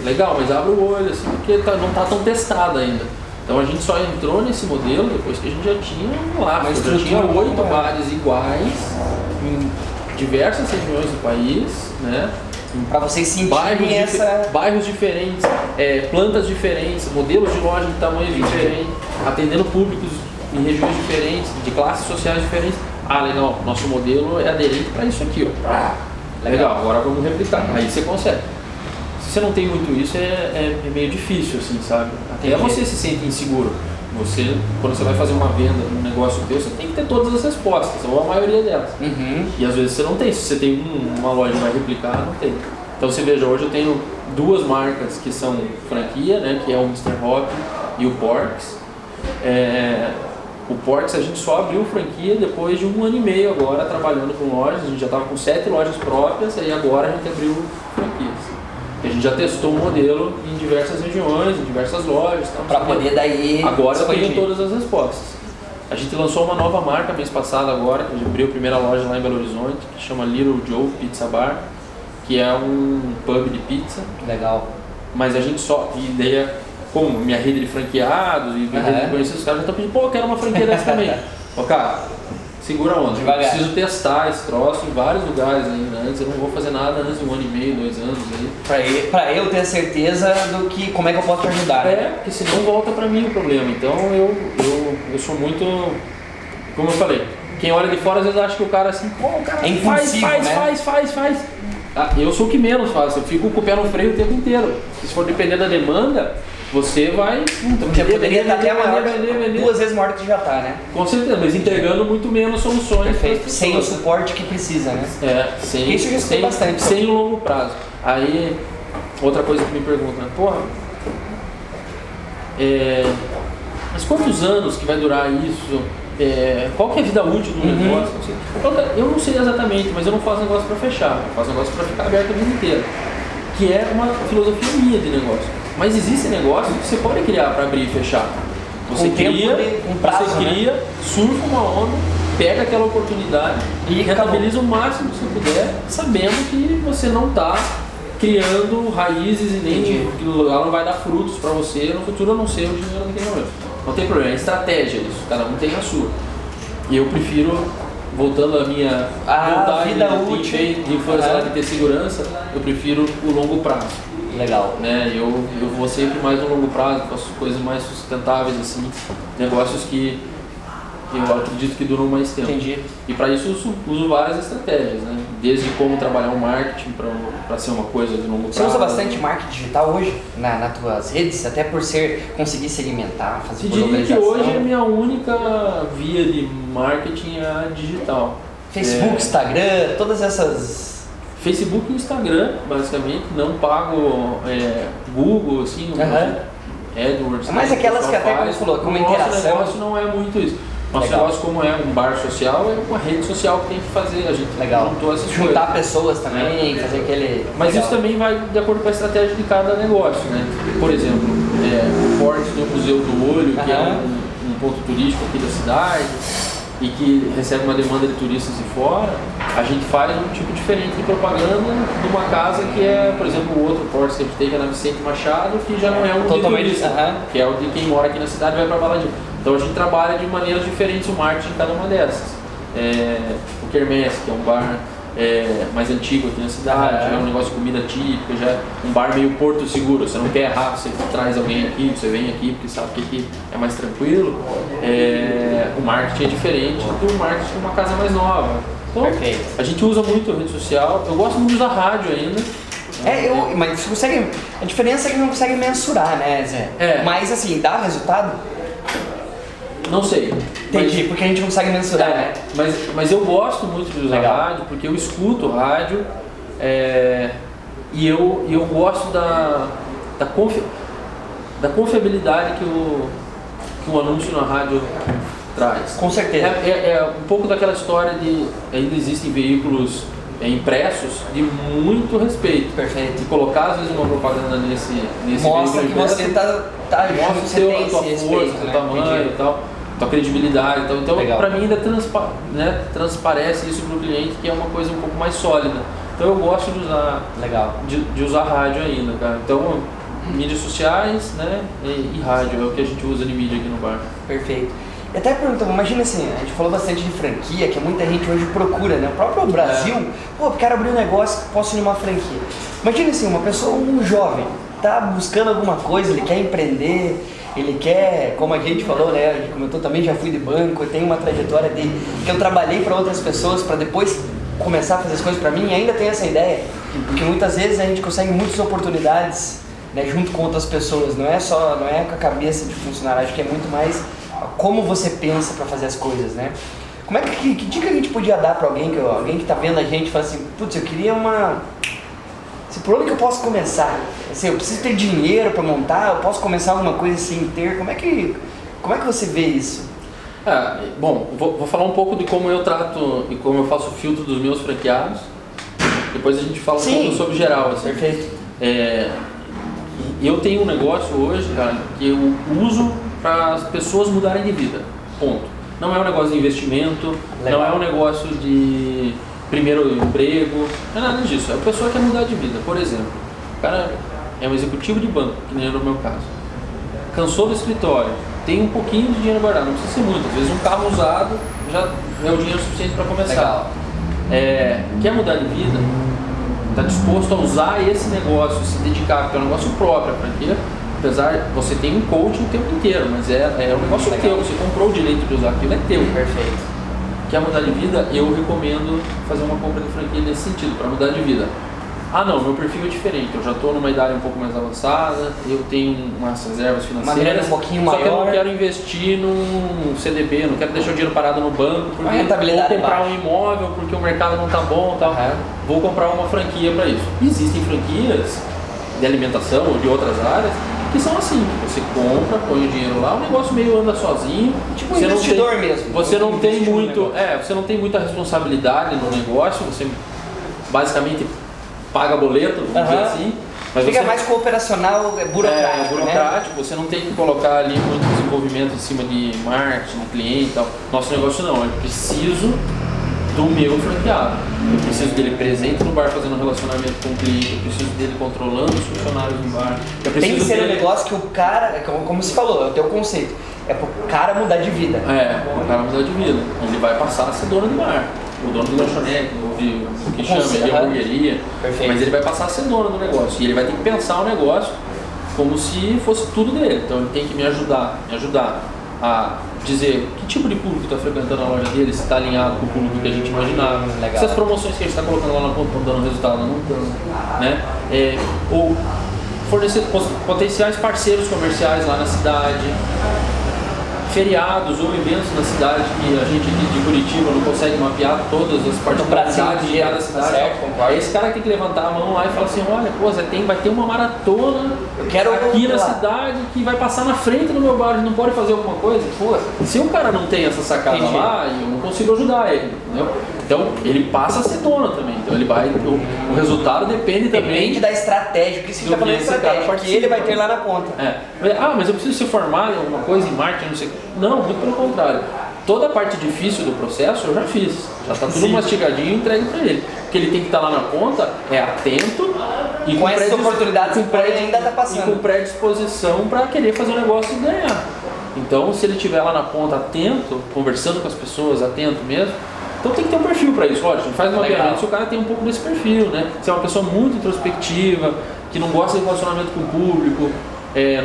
Speaker 2: legal, mas abre o olho, assim, porque não está tão testada ainda. Então a gente só entrou nesse modelo depois que a gente já tinha já tinha 8 bares iguais em diversas regiões do país, né?
Speaker 1: Para vocês sentirem
Speaker 2: bairros diferentes, plantas diferentes, modelos de loja de tamanho diferente, atendendo públicos em regiões diferentes, de classes sociais diferentes. Legal, nosso modelo é aderente para isso aqui, ó. Legal, agora vamos replicar. Aí você consegue. Se você não tem muito isso, é meio difícil, assim, sabe? Até você se sente inseguro. Quando você vai fazer uma venda num negócio teu, você tem que ter todas as respostas, ou a maioria delas. E às vezes você não tem. Se você tem uma loja que vai replicar, não tem. Então você veja, hoje eu tenho 2 marcas que são franquia, né? Que é o Mr. Hop e o Porks. O Porks a gente só abriu franquia depois de 1 ano e meio agora trabalhando com lojas. A gente já estava com 7 lojas próprias e agora a gente abriu franquias. A gente já testou o modelo em diversas regiões, em diversas lojas.
Speaker 1: Para poder daí...
Speaker 2: Agora eu tenho todas as respostas. A gente lançou uma nova marca mês passado agora, que a gente abriu a primeira loja lá em Belo Horizonte, que chama Little Joe Pizza Bar, que é um pub de pizza.
Speaker 1: Legal.
Speaker 2: Mas a gente só... Como minha rede de franqueados e minha rede de conhecidos, os caras já estão pedindo, eu quero uma franquia dessa também. Cara, segura a onda. Eu preciso testar esse troço em vários lugares ainda antes. Eu não vou fazer nada antes de 1 ano e meio, 2 anos aí.
Speaker 1: Pra eu ter certeza do que como é que eu posso te ajudar.
Speaker 2: Porque senão volta pra mim o problema. Então eu sou muito, como eu falei, quem olha de fora às vezes acha que o cara assim, o cara faz. Eu sou o que menos faço. Eu fico com o pé no freio o tempo inteiro. Se for depender da demanda, você vai...
Speaker 1: Você poderia estar até vender 2 vezes maior do que já está, né?
Speaker 2: Com certeza, mas entregando muito menos soluções.
Speaker 1: Perfeito. Sem o suporte que precisa, né?
Speaker 2: Sem bastante. Sem o longo prazo. Aí, outra coisa que me perguntam, mas quantos anos que vai durar isso? Qual que é a vida útil do negócio? Eu não sei exatamente, mas eu não faço negócio para fechar. Eu faço negócio para ficar aberto a vida inteira. Que é uma filosofia minha de negócio. Mas existe negócio que você pode criar para abrir e fechar. Você cria, surfa uma onda, pega aquela oportunidade e rentabiliza o máximo que você puder, sabendo que você não está criando raízes e nem que ela não vai dar frutos para você no futuro, a não ser o dinheiro naquele momento. Não tem problema, é estratégia isso, cada um tem a sua. E eu prefiro, voltando à minha vontade de infância de ter segurança, eu prefiro o longo prazo.
Speaker 1: Legal.
Speaker 2: Né? Eu vou sempre mais no longo prazo, faço coisas mais sustentáveis, assim, negócios que eu acredito que duram mais tempo.
Speaker 1: Entendi.
Speaker 2: E para isso uso várias estratégias, né? Desde como trabalhar o marketing para ser uma coisa de longo prazo.
Speaker 1: Você usa bastante marketing digital hoje nas tuas redes, até por conseguir segmentar, fazer por localização?
Speaker 2: Que hoje a minha única via de marketing é a digital.
Speaker 1: Facebook, Instagram, todas essas...
Speaker 2: Facebook e Instagram, basicamente, não pago Google, assim, AdWords.
Speaker 1: Mas aquelas que até como você falou, como interação.
Speaker 2: Nosso negócio não é muito isso. Nosso negócio, como é um bar social, é uma rede social que tem que fazer. A gente juntou essas coisas.
Speaker 1: Juntar pessoas também, fazer aquele...
Speaker 2: Mas isso também vai de acordo com a estratégia de cada negócio, né? Por exemplo, o Porks do Museu do Olho, que é um ponto turístico aqui da cidade, e que recebe uma demanda de turistas de fora, a gente faz um tipo diferente de propaganda de uma casa que é, por exemplo, o outro Porks que a gente tem, que é na Vicente Machado, que já não é um
Speaker 1: totalmente
Speaker 2: turista, que é o de quem mora aqui na cidade e vai para Baladinho. Então a gente trabalha de maneiras diferentes o marketing de cada uma dessas. O Quermesse, que é um bar mais antigo aqui na cidade, é um negócio de comida típica, já é um bar meio porto seguro, você não quer errar, você traz alguém aqui, você vem aqui porque sabe que aqui é mais tranquilo. O marketing é diferente do marketing de uma casa mais nova. Então, a gente usa muito a rede social, eu gosto muito de usar rádio ainda.
Speaker 1: Mas você consegue. A diferença é que não consegue mensurar, né, Zé? Mas assim, dá resultado?
Speaker 2: Não sei.
Speaker 1: Entendi, porque a gente não consegue mensurar, né?
Speaker 2: Mas eu gosto muito de usar
Speaker 1: Legal.
Speaker 2: rádio, porque eu escuto rádio e eu gosto da confiabilidade que o anúncio na rádio traz.
Speaker 1: Com certeza.
Speaker 2: É um pouco daquela história de ainda existem veículos impressos de muito respeito.
Speaker 1: Perfeito.
Speaker 2: E colocar às vezes uma propaganda nesse
Speaker 1: mostra
Speaker 2: veículo
Speaker 1: que você tá junto,
Speaker 2: mostra
Speaker 1: você tem
Speaker 2: a tua
Speaker 1: esse
Speaker 2: força,
Speaker 1: respeito,
Speaker 2: teu
Speaker 1: né?
Speaker 2: tamanho e tal, tua credibilidade e tal. Então,
Speaker 1: Legal.
Speaker 2: para mim ainda transparece isso para o cliente, que é uma coisa um pouco mais sólida. Então eu gosto de usar,
Speaker 1: Legal.
Speaker 2: de usar rádio ainda, cara. Então, mídias sociais, né, e rádio é o que a gente usa de mídia aqui no bar.
Speaker 1: Perfeito. E até perguntando, imagina assim, a gente falou bastante de franquia, que muita gente hoje procura, né? O próprio Brasil, pô, quero abrir um negócio, posso ir numa franquia. Imagina assim, uma pessoa, um jovem, tá buscando alguma coisa, ele quer empreender, ele quer, como a gente falou, né? A gente comentou também, já fui de banco, eu tenho uma trajetória de que eu trabalhei para outras pessoas para depois começar a fazer as coisas para mim, e ainda tenho essa ideia, porque muitas vezes a gente consegue muitas oportunidades, né, junto com outras pessoas, não é com a cabeça de funcionário, acho que é muito mais como você pensa para fazer as coisas, né? Como é que dica a gente podia dar para alguém que tá vendo a gente e fala assim, putz, eu queria por onde que eu posso começar? Assim, eu preciso ter dinheiro para montar, eu posso começar alguma coisa sem ter, como é que você vê isso?
Speaker 2: Bom, vou falar um pouco de como eu trato e como eu faço o filtro dos meus franqueados. Depois a gente fala um pouco sobre geral, assim.
Speaker 1: Perfeito.
Speaker 2: Eu tenho um negócio hoje, cara, que eu uso para as pessoas mudarem de vida. Ponto. Não é um negócio de investimento,
Speaker 1: Legal.
Speaker 2: não é um negócio de primeiro emprego, não é nada disso. A pessoa quer mudar de vida. Por exemplo, o cara é um executivo de banco, que nem no meu caso. Cansou do escritório, tem um pouquinho de dinheiro guardado, não precisa ser muito. Às vezes um carro usado já é o dinheiro suficiente para começar.
Speaker 1: Legal.
Speaker 2: Quer mudar de vida? Está disposto a usar esse negócio, se dedicar, porque é um negócio próprio, franquia. Apesar, você tem um coach o tempo inteiro, mas é um negócio teu, você comprou o direito de usar aquilo, é teu.
Speaker 1: Perfeito.
Speaker 2: Quer mudar de vida? Eu recomendo fazer uma compra de franquia nesse sentido, para mudar de vida. Não, meu perfil é diferente, eu já estou numa idade um pouco mais avançada, eu tenho umas reservas financeiras,
Speaker 1: uma grana um pouquinho
Speaker 2: só
Speaker 1: maior.
Speaker 2: que eu não quero investir num CDB, não quero deixar o dinheiro parado no banco, porque
Speaker 1: rentabilidade
Speaker 2: vou comprar
Speaker 1: baixa.
Speaker 2: um imóvel porque o mercado não está bom e tal. Vou comprar uma franquia para isso. Existem franquias de alimentação ou de outras áreas que são assim, que você compra, põe o dinheiro lá, o negócio meio anda sozinho.
Speaker 1: Tipo um investidor mesmo.
Speaker 2: Você não tem
Speaker 1: Investir no
Speaker 2: muito,
Speaker 1: negócio.
Speaker 2: você não tem muita responsabilidade no negócio, você basicamente paga boleto, vamos dizer assim. Mas
Speaker 1: Fica
Speaker 2: você,
Speaker 1: mais cooperacional, burocrático,
Speaker 2: burocrático, você não tem que colocar ali muito desenvolvimento em cima de marketing, de cliente e tal. Nosso negócio não, eu preciso do meu franqueado. Eu preciso dele presente no bar fazendo relacionamento com o cliente, eu preciso dele controlando os funcionários no bar.
Speaker 1: Tem que ser um negócio que o cara, como você falou, é o teu conceito, é pro cara mudar de vida.
Speaker 2: O cara mudar de vida. Ele vai passar a ser dono do bar. O dono do lanchonete, o que chama de hamburgueria.
Speaker 1: Perfeito.
Speaker 2: Mas ele vai passar a ser dono do negócio. E ele vai ter que pensar o negócio como se fosse tudo dele. Então ele tem que me ajudar a dizer que tipo de público está frequentando a loja dele, se está alinhado com o público que a gente imaginava.
Speaker 1: Legal.
Speaker 2: Se as promoções que a gente está colocando lá na ponta estão dando resultado, não estão. Né? Ou fornecer potenciais parceiros comerciais lá na cidade. Feriados ou eventos na cidade que a gente de Curitiba não consegue mapear todas as particularidades de cada cidade.
Speaker 1: Certo, concordo.
Speaker 2: Esse cara tem que levantar a mão lá e falar assim, olha, pô, Zé, vai ter uma maratona
Speaker 1: quero
Speaker 2: aqui na
Speaker 1: lá.
Speaker 2: cidade que vai passar na frente do meu bar, a gente não pode fazer alguma coisa? Pô, se o cara não tem essa sacada
Speaker 1: Entendi.
Speaker 2: lá, eu não consigo ajudar ele, entendeu? Então ele passa a ser dono também, então ele vai, o resultado depende também.
Speaker 1: Depende da estratégia, que você
Speaker 2: do
Speaker 1: está falando de
Speaker 2: que esse cara
Speaker 1: estratégia, que ele vai ter lá na ponta.
Speaker 2: Mas eu preciso ser formado em alguma coisa, em marketing, não sei. Não, muito pelo contrário. Toda a parte difícil do processo eu já fiz. Já está tudo mastigadinho e entregue para ele. O que ele tem que estar lá na ponta é atento e
Speaker 1: Com essas oportunidades que ele ainda está passando.
Speaker 2: E com predisposição para querer fazer o negócio e ganhar. Então, se ele estiver lá na ponta atento, conversando com as pessoas, atento mesmo, então tem que ter um perfil para isso. Lógico, a gente faz um mapeamento se o cara tem um pouco desse perfil, né? Se é uma pessoa muito introspectiva, que não gosta de relacionamento com o público,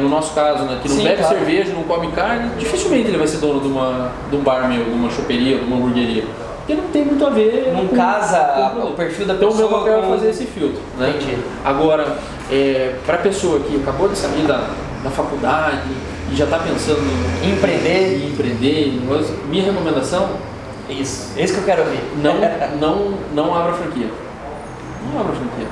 Speaker 2: no nosso caso, né, que não bebe cerveja, não come carne, dificilmente ele vai ser dono de um bar meu, de uma choperia, de uma hamburgueria. Porque não tem muito a ver.
Speaker 1: Não casa o perfil da
Speaker 2: então
Speaker 1: pessoa.
Speaker 2: Então o meu papel é fazer esse filtro. Né?
Speaker 1: Entendi.
Speaker 2: Agora, para a pessoa que acabou de sair da faculdade, e já está pensando
Speaker 1: em
Speaker 2: empreender, minha recomendação,
Speaker 1: isso que eu quero ouvir.
Speaker 2: Não abra franquia. Não abra franquia.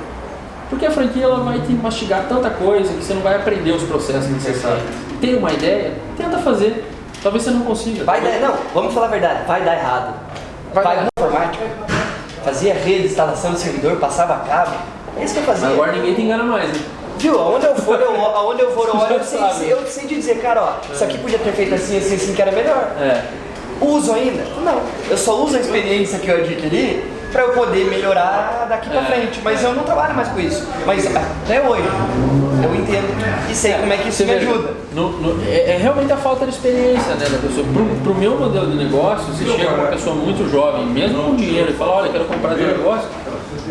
Speaker 2: Porque a franquia ela vai te mastigar tanta coisa que você não vai aprender os processos necessários. Tem uma ideia, tenta fazer. Talvez você não consiga.
Speaker 1: Não, vamos falar a verdade, vai dar errado. Vai informática, fazia rede, instalação de servidor, passava cabo. É isso que eu fazia.
Speaker 2: Mas agora ninguém te engana mais, né?
Speaker 1: Viu? Aonde eu for, eu olho, eu sei de dizer, cara, ó, isso aqui podia ter feito assim, que era melhor. Uso ainda? Não. Eu só uso a experiência que eu adquiri para eu poder melhorar daqui para frente. Mas eu não trabalho mais com isso. Mas até hoje, eu entendo e sei como é que isso me ajuda.
Speaker 2: É realmente a falta de experiência, né, da pessoa. Pro meu modelo de negócio, se chega uma pessoa muito jovem, mesmo com dinheiro, e fala, olha, eu quero comprar teu negócio,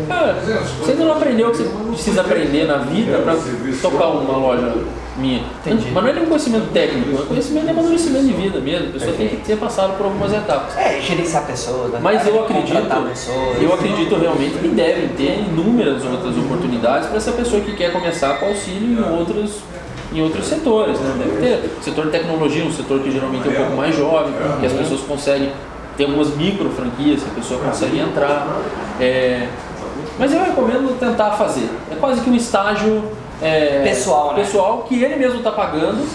Speaker 2: cara, você ainda não aprendeu o que você precisa aprender na vida para tocar uma loja minha.
Speaker 1: Entendi.
Speaker 2: Mas não é nem um conhecimento técnico, é conhecimento de amadurecimento de vida mesmo. A pessoa tem que ter passado por algumas etapas.
Speaker 1: Gerenciar pessoas, né?
Speaker 2: Mas eu acredito realmente que devem ter inúmeras outras oportunidades para essa pessoa que quer começar com auxílio em outros setores, né? Deve ter setor de tecnologia, um setor que geralmente é um pouco mais jovem, que as pessoas conseguem ter algumas micro franquias que a pessoa consegue entrar. Mas eu recomendo tentar fazer. É quase que um estágio
Speaker 1: pessoal, né?
Speaker 2: Pessoal que ele mesmo está pagando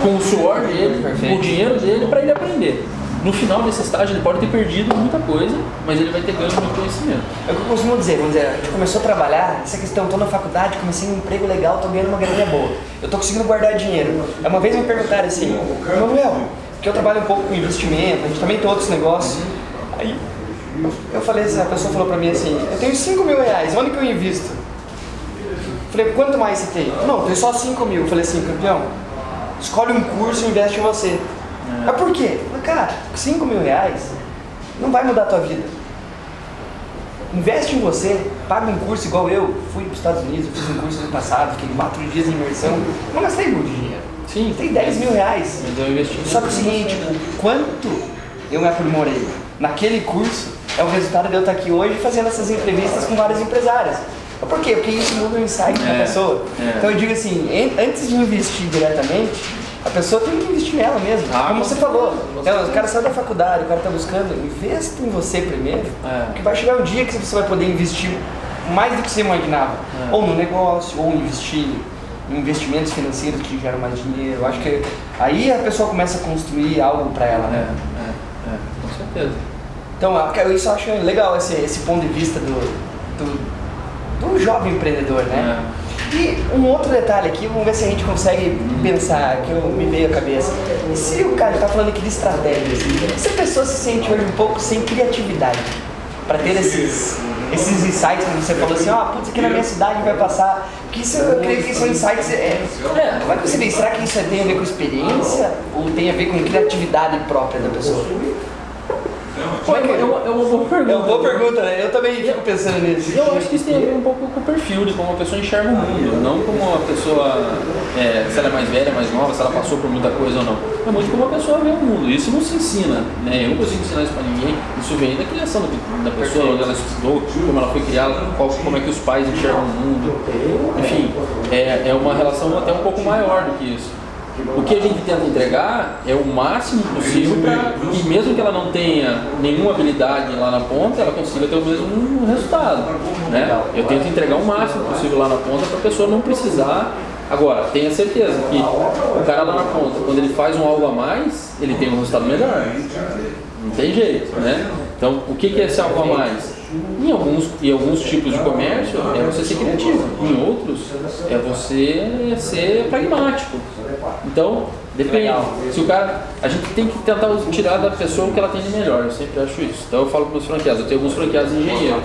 Speaker 2: com o suor dele, com o dinheiro dele para ele aprender. No final desse estágio ele pode ter perdido muita coisa, mas ele vai ter ganho muito conhecimento.
Speaker 1: É o que eu costumo dizer, a gente começou a trabalhar, essa questão, estou na faculdade, comecei um emprego legal, estou ganhando uma graninha boa. Eu estou conseguindo guardar dinheiro. Uma vez me perguntaram assim, Manuel, porque eu trabalho um pouco com investimento, a gente também tem outros negócios. Aí eu falei assim, a pessoa falou pra mim assim, eu tenho 5 mil reais, onde que eu invisto? Falei, quanto mais você tem? Não, eu tenho só 5 mil. Eu falei assim, campeão, escolhe um curso e investe em você. Mas por quê? Eu falei, cara, 5 mil reais não vai mudar a tua vida. Investe em você, paga um curso igual eu. Fui para os Estados Unidos, fiz um curso no passado, fiquei 4 dias em imersão. Não gastei muito dinheiro.
Speaker 2: Sim.
Speaker 1: Tem 10 mil reais.
Speaker 2: Mas eu investi.
Speaker 1: Só que é o seguinte, quanto eu me aprimorei naquele curso é o resultado de eu estar aqui hoje fazendo essas entrevistas com vários empresários. Por quê? Porque isso muda o insight da pessoa. Então eu digo assim, antes de investir diretamente, a pessoa tem que investir nela mesmo. Como você falou, o cara saiu da faculdade, o cara está buscando, investa em você primeiro, porque vai chegar um dia que você vai poder investir mais do que você imaginava. Ou no negócio, ou investir em investimentos financeiros que geram mais dinheiro. Eu acho que aí a pessoa começa a construir algo para ela, né?
Speaker 2: Com certeza.
Speaker 1: Então isso eu acho legal, esse ponto de vista do jovem empreendedor, né? E um outro detalhe aqui, vamos ver se a gente consegue pensar, que me veio à cabeça. E se o cara está falando aqui de estratégias, se a pessoa se sente hoje um pouco sem criatividade para ter esses insights, como você falou assim, putz, aqui na minha cidade vai passar, porque isso eu creio que são insights, como é que você vê, será que isso tem a ver com experiência ou tem a ver com criatividade própria da pessoa?
Speaker 2: É uma boa pergunta.
Speaker 1: É uma boa pergunta, né? Eu também fico pensando nisso.
Speaker 2: Eu acho que isso tem a ver um pouco com o perfil de como a pessoa enxerga o mundo, não como a pessoa, se ela é mais velha, mais nova, se ela passou por muita coisa ou não. É muito como a pessoa vê o mundo. Isso não se ensina, né? Eu não consigo ensinar isso pra ninguém. Isso vem da criação da pessoa, onde ela estudou, como ela foi criada, como é que os pais enxergam o mundo. Enfim, é uma relação até um pouco maior do que isso. O que a gente tenta entregar é o máximo possível para que, mesmo que ela não tenha nenhuma habilidade lá na ponta, ela consiga ter o mesmo resultado, né? Eu tento entregar o máximo possível lá na ponta para a pessoa não precisar. Agora, tenha certeza que o cara lá na ponta, quando ele faz um algo a mais, ele tem um resultado melhor. Não tem jeito, né? Então, o que é esse algo a mais? Em alguns tipos de comércio é você ser criativo, em outros é você ser pragmático. Então, depende. Se o cara, a gente tem que tentar tirar da pessoa o que ela tem de melhor, eu sempre acho isso. Então eu falo para os franqueados, eu tenho alguns franqueados engenheiros.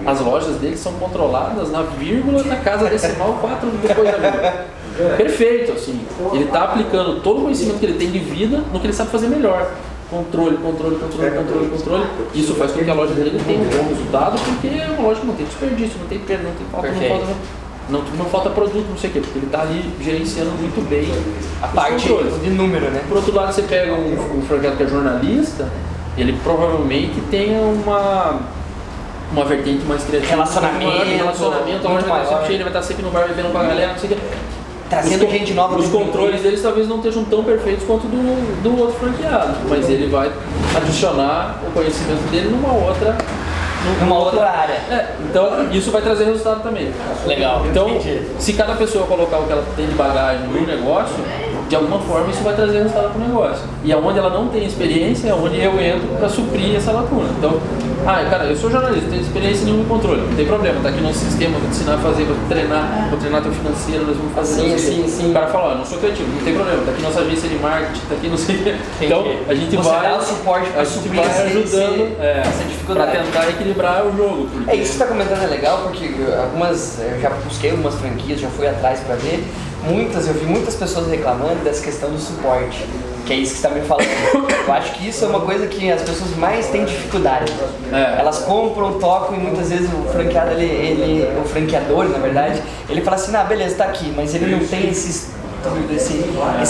Speaker 2: As lojas deles são controladas na vírgula da casa decimal 4 depois da vírgula. Perfeito, assim. Ele está aplicando todo o conhecimento que ele tem de vida no que ele sabe fazer melhor. Controle. Isso faz com que a loja dele tenha um bom resultado, porque é uma loja que não tem desperdício, não tem perda, não tem falta, não falta produto, não sei o quê, porque ele está ali gerenciando muito bem
Speaker 1: a parte de número, né?
Speaker 2: Por outro lado, você pega um franqueado que é jornalista, ele provavelmente tenha uma vertente mais criativa.
Speaker 1: Relacionamento,
Speaker 2: a loja vai estar sempre cheia, ele vai estar sempre no bar bebendo com a galera, não sei o quê.
Speaker 1: trazendo gente nova.
Speaker 2: Os controles deles talvez não estejam tão perfeitos quanto do outro franqueado, mas ele vai adicionar o conhecimento dele numa outra
Speaker 1: área.
Speaker 2: Então isso vai trazer resultado também.
Speaker 1: Legal.
Speaker 2: Então,
Speaker 1: entendi.
Speaker 2: se cada pessoa colocar o que ela tem de bagagem no negócio, de alguma forma isso vai trazer resultado para o negócio. E aonde ela não tem experiência é onde eu entro para suprir essa lacuna. Então, cara, eu sou jornalista, não tenho experiência nenhuma em controle, não tem problema, tá aqui no sistema, vou te ensinar a fazer, vou treinar teu financeiro, nós vamos fazer.
Speaker 1: Sim.
Speaker 2: O cara fala, eu não sou criativo, não tem problema, tá aqui nossa agência de marketing, tá aqui não sei o que. Então, a gente vai
Speaker 1: dar o suporte para suprir
Speaker 2: ajudando
Speaker 1: essa dificuldade.
Speaker 2: para tentar equilibrar o jogo.
Speaker 1: Porque... isso que você está comentando é legal, porque eu já busquei algumas franquias, já fui atrás para ver. Eu vi muitas pessoas reclamando dessa questão do suporte, que é isso que você está me falando. Eu acho que isso é uma coisa que as pessoas mais têm dificuldade. Elas compram, tocam e muitas vezes o franqueado, o franqueador, na verdade, ele fala assim, beleza, tá aqui, mas ele não tem esse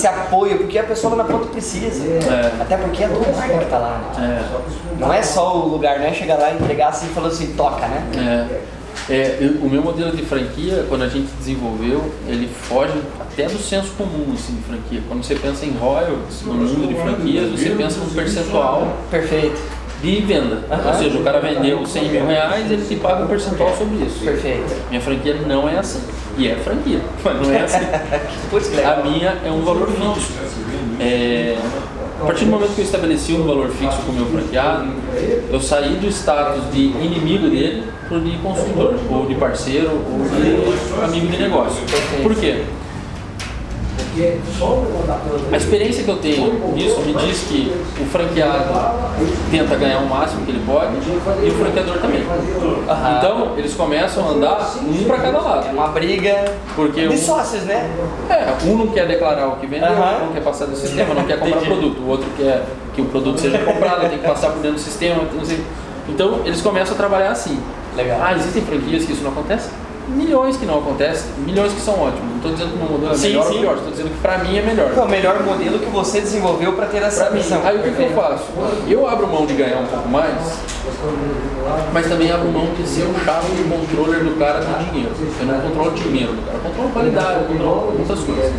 Speaker 1: apoio, porque a pessoa lá na ponta precisa. Até porque é todo marca que tá lá, né? Não é só o lugar, né? Chegar lá e entregar assim e falar assim, toca, né?
Speaker 2: O meu modelo de franquia, quando a gente desenvolveu, ele foge até do senso comum assim, de franquia. Quando você pensa em royalties, no mundo de franquias, você pensa num percentual
Speaker 1: perfeito
Speaker 2: de venda. Ou seja, o cara vendeu 100 mil reais, ele te paga um percentual sobre isso.
Speaker 1: Perfeito.
Speaker 2: Minha franquia não é assim. E é franquia, mas não é assim. A minha é um valor fixo. A partir do momento que eu estabeleci um valor fixo com o meu franqueado, eu saí do status de inimigo dele para o de consumidor, ou de parceiro, ou de amigo de negócio. Por quê? A experiência que eu tenho nisso me diz que o franqueado tenta ganhar o máximo que ele pode e o franqueador também. Então, eles começam a andar um para cada lado.
Speaker 1: É uma briga
Speaker 2: porque
Speaker 1: de sócios, né?
Speaker 2: Um não quer declarar o que vendeu, não quer passar do sistema, não quer comprar produto. O outro quer que o produto seja comprado, tem que passar por dentro do sistema. Então, eles começam a trabalhar assim.
Speaker 1: Legal.
Speaker 2: Existem franquias que isso não acontece? Milhões que não acontecem, milhões que são ótimos. Não estou dizendo que o meu modelo é melhor ou pior, estou dizendo que para mim é melhor.
Speaker 1: É o melhor modelo que você desenvolveu para ter essa missão.
Speaker 2: Aí o que eu faço? Eu abro mão de ganhar um pouco mais, mas também abro mão de ser o chato de controller do cara do dinheiro. Eu não controlo o dinheiro do cara, eu controlo qualidade, eu controlo muitas coisas.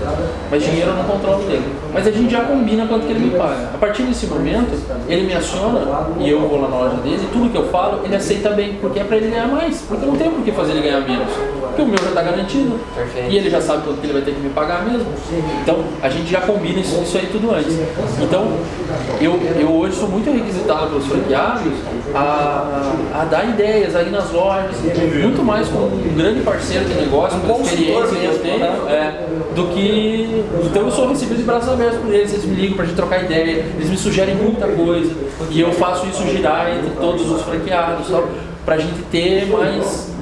Speaker 2: Mas dinheiro eu não controlo dele. Mas a gente já combina quanto que ele me paga. A partir desse momento, ele me aciona e eu vou lá na loja dele e tudo que eu falo, ele aceita bem, porque é para ele ganhar mais. Porque eu não tenho por que fazer ele ganhar menos. Porque o meu já está garantido.
Speaker 1: Perfeito.
Speaker 2: E ele já sabe quanto que ele vai ter que me pagar mesmo. Então a gente já combina isso aí tudo antes. Então eu hoje sou muito requisitado pelos franqueados a dar ideias aí nas lojas, muito mais como um grande parceiro de negócio, pela experiência que eu tenho, do que. Então eu sou recebido de braços abertos por eles me ligam pra gente trocar ideia, eles me sugerem muita coisa, e eu faço isso girar entre todos os franqueados, para a gente ter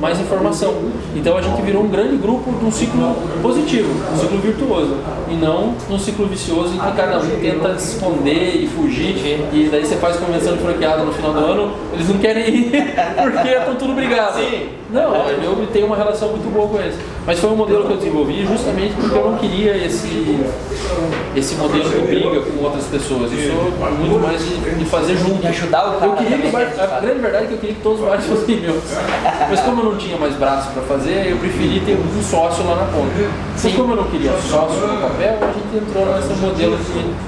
Speaker 2: mais informação. Então a gente virou um grande grupo de um ciclo positivo, um ciclo virtuoso, e não um ciclo vicioso em que cada um tenta se esconder e fugir, e daí você faz convenção de franqueado no final do ano, eles não querem ir porque estão tudo brigados. Não, eu tenho uma relação muito boa com eles. Mas foi um modelo que eu desenvolvi justamente porque eu não queria esse modelo de briga com outras pessoas. Eu sou muito mais de fazer junto.
Speaker 1: De ajudar o cara.
Speaker 2: A grande verdade é que eu queria que todos os bares fossem meus. Mas como eu não tinha mais braço para fazer, eu preferi ter um sócio lá na ponta. Mas como eu não queria sócio no papel, a gente entrou nesse modelo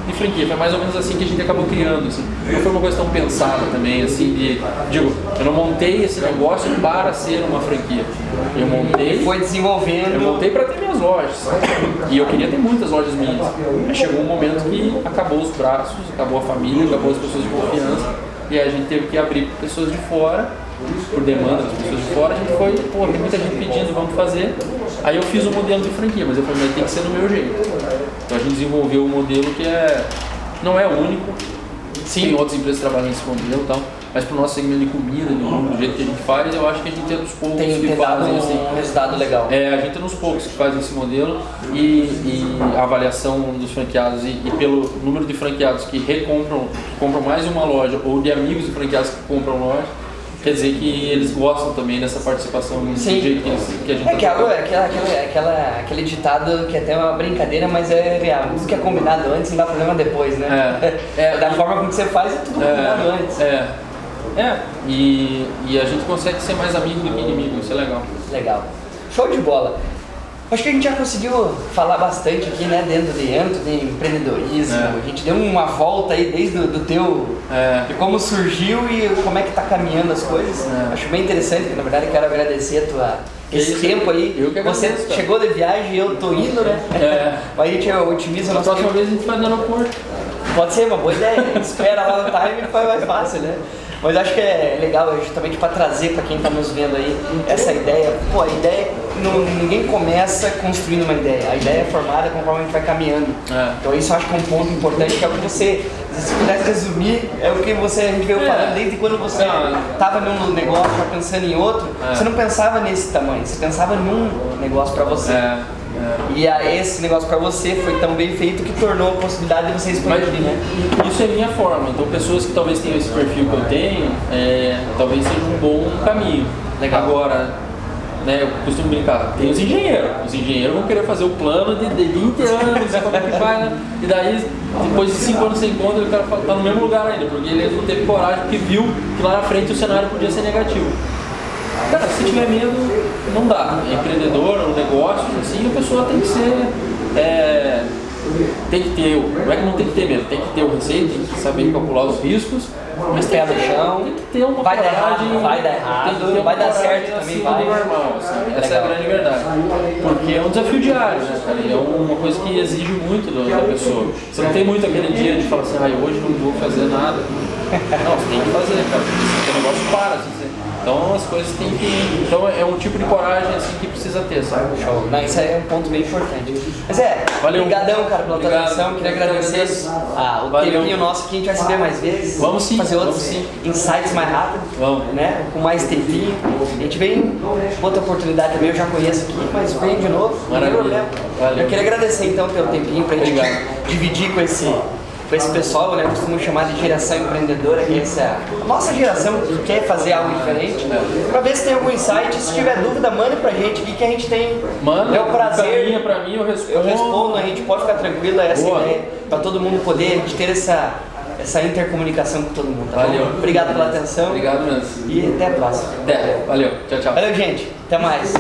Speaker 2: de franquia. Foi mais ou menos assim que a gente acabou criando. Assim. Não foi uma coisa tão pensada também, assim, eu não montei esse negócio para ser uma franquia. Eu montei.
Speaker 1: Foi desenvolvendo.
Speaker 2: Eu montei para ter minhas lojas. E eu queria ter muitas lojas minhas. Mas chegou um momento que acabou os braços, acabou a família, acabou as pessoas de confiança. E aí a gente teve que abrir para pessoas de fora, por demanda das pessoas de fora. A gente foi, tem muita gente pedindo, vamos fazer. Aí eu fiz o modelo de franquia, mas eu falei, mas tem que ser do meu jeito. Então a gente desenvolveu um modelo que não é único. Tem outras empresas que trabalham nesse modelo e tal. Mas para o nosso segmento de comida, do jeito que a gente faz, eu acho que a gente é dos poucos que fazem assim.
Speaker 1: Um resultado legal.
Speaker 2: A gente é dos poucos que fazem esse modelo e a avaliação dos franqueados e pelo número de franqueados que compram mais de uma loja ou de amigos de franqueados que compram loja, quer dizer que eles gostam também dessa participação do jeito que a gente
Speaker 1: aquele ditado que é até uma brincadeira, mas é real. Tudo que é combinado antes não dá problema depois, né? Da forma como você faz, é tudo combinado antes.
Speaker 2: E a gente consegue ser mais amigo do que inimigo, isso é legal.
Speaker 1: Legal. Show de bola. Acho que a gente já conseguiu falar bastante aqui, né, dentro de empreendedorismo. A gente deu uma volta aí desde do teu, de como surgiu e como é que tá caminhando as coisas. Acho bem interessante, que na verdade eu quero agradecer esse tempo aí. Você chegou de viagem e eu tô indo, né? Aí a gente otimiza o nosso
Speaker 2: tempo. A próxima vez a gente faz no aeroporto.
Speaker 1: Pode ser uma boa ideia, espera lá no time e faz mais fácil, né? Mas acho que é legal justamente para trazer para quem está nos vendo aí essa ideia. Pô, a ideia, ninguém começa construindo uma ideia, a ideia é formada conforme a gente vai caminhando. Então isso eu acho que é um ponto importante, que é o que você, se pudesse resumir, é o que a gente veio falando desde quando você estava num negócio já pensando em outro, você não pensava nesse tamanho, você pensava num negócio para você. E esse negócio para você foi tão bem feito que tornou a possibilidade de você expandir, né?
Speaker 2: Isso é minha forma. Então, pessoas que talvez tenham esse perfil que eu tenho, talvez seja um bom caminho.
Speaker 1: Legal.
Speaker 2: Agora, né, eu costumo brincar, tem os engenheiros. Os engenheiros vão querer fazer o plano de 20 anos, como é que vai, né? E daí, depois de 5 anos sem conta, o cara tá no mesmo lugar ainda, porque ele não teve coragem, porque viu que lá na frente o cenário podia ser negativo. Cara, se tiver medo, não dá. É empreendedor, um negócio, assim, a pessoa tem que ser. Tem que ter, não é que não tem que ter medo, tem que ter o receio, tem que saber calcular os riscos, mas
Speaker 1: pé no chão,
Speaker 2: tem que ter uma
Speaker 1: vai dar errado,
Speaker 2: tem que ter
Speaker 1: vai dar certo também, vai.
Speaker 2: Normal, assim, essa é a grande verdade. Porque é um desafio diário, né, cara? É uma coisa que exige muito da pessoa. Você não tem muito aquele dia de falar assim, hoje não vou fazer nada. Não, você tem que fazer, cara, porque o negócio para, assim, então as coisas têm que. Então é um tipo de coragem assim que precisa ter, sabe?
Speaker 1: Show. Não, isso aí é um ponto bem importante. Mas
Speaker 2: valeu.
Speaker 1: Obrigadão, cara, pela tua atenção. Queria agradecer o tempinho nosso que a gente vai se ver mais vezes.
Speaker 2: Vamos sim.
Speaker 1: Fazer outros insights mais rápido.
Speaker 2: Vamos.
Speaker 1: Né? Com mais tempinho. A gente vem outra oportunidade também, eu já conheço aqui, mas vem de novo. Não tem problema.
Speaker 2: Valeu.
Speaker 1: Eu queria agradecer então pelo tempinho pra gente dividir com esse pessoal, né, costumo chamar de geração empreendedora, que é essa nossa geração que quer fazer algo diferente, para ver se tem algum insight. Se tiver dúvida, manda pra gente aqui que a gente tem.
Speaker 2: Manda,
Speaker 1: é um prazer.
Speaker 2: Pra mim, eu
Speaker 1: respondo, a gente pode ficar tranquilo, é essa ideia, para todo mundo poder a gente ter essa intercomunicação com todo mundo, tá?
Speaker 2: Valeu.
Speaker 1: Bom? Obrigado pela atenção.
Speaker 2: Obrigado mesmo.
Speaker 1: E até a próxima.
Speaker 2: Valeu. Tchau, tchau.
Speaker 1: Valeu, gente. Até mais.